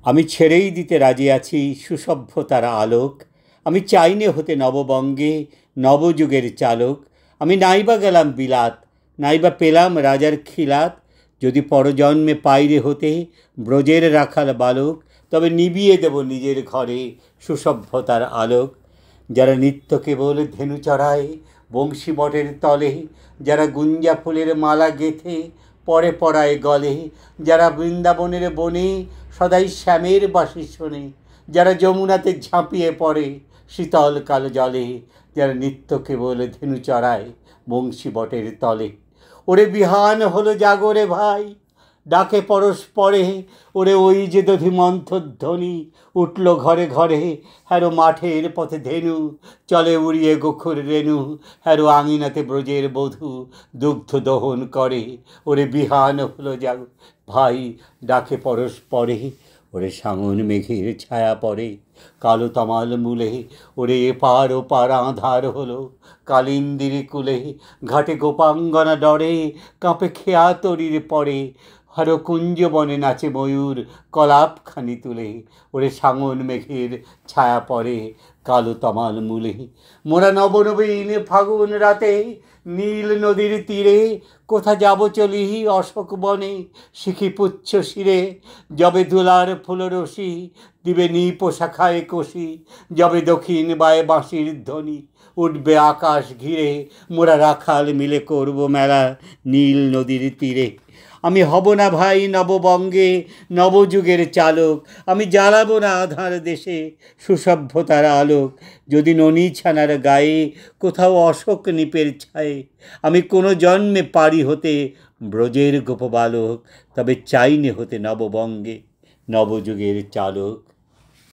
আমি ছেড়েই দিতে রাজি আছি সুসভ্যতার আলোক। আমি চাইনে হতে নববঙ্গে নবযুগের চালক। আমি নাইবা গেলাম বিলাত, নাইবা পেলাম রাজার খিলাত। যদি পরজন্মে পাইরে হতে ব্রজের রাখাল বালক, তবে নিবিয়ে দেব নিজের ঘরে সুসভ্যতার আলোক। যারা নিত্য কেবল ধেনু চড়ায় বংশী বটের তলে, যারা গুঞ্জা ফুলের মালা গেথে পরে পড়ায় গলে, যারা বৃন্দাবনের বনে সদাই শ্যামের বাঁশি শোনে, যারা যমুনাতে ঝাঁপিয়ে পড়ে শীতল কালো জলে, যারা নিত্য কেবল ধেনু চড়ায় বংশী বটের তলে। ওরে বিহান হলো জাগরে ভাই, ডাকে পরস্পরে, ওরে ওই যে দধি মন্থধ্বনি উঠল ঘরে ঘরে। হ্যারো মাঠের পথে ধেনু চলে উড়িয়ে গোখুর রেণু, হ্যারো আঙিনাতে ব্রজের বধূ দুগ্ধ দহন করে। ওরে বিহান হলো জাগ ভাই, ডাকে পরস্পরে। ওরে সাঙন মেঘের ছায়া পড়ে কালো তমাল মূলে, ওরে এপার ওপার আঁধার হলো কালিন্দির কুলে। ঘাটে গোপাঙ্গনা ডরে কাঁপে খেয়া তরির পরে, হর কুঞ্জ বনে নাচে ময়ূর কলাপখানি তুলে। ওরে সাঙন মেঘের ছায়া পড়ে কালো তমাল মূলে। মোরা নবনবীন ফাগুন রাতে নীল নদীর তীরে, কোথা যাব চলি অশোক বনে শিখি পুচ্ছ শিরে। যবে দুলার ফুলরসি দিবে নিপ শাখায় কষি, যবে দক্ষিণ বায়ে বাঁশির ধ্বনি উঠবে আকাশ ঘিরে। মোরা রাখাল মিলে করব মেলা নীল নদীর তীরে। আমি হব না ভাই নববঙ্গে নবযুগের চালক, আমি জ্বালাবো না আধার দেশে সুসভ্যতার আলোক। যদি ননী ছানার গায়ে কোথাও অশোক নিপের ছায়ে, আমি কোনো জন্মে পারি হতে ব্রজের গোপবালক, তবে চাইনে হতে নববঙ্গে নবযুগের চালক।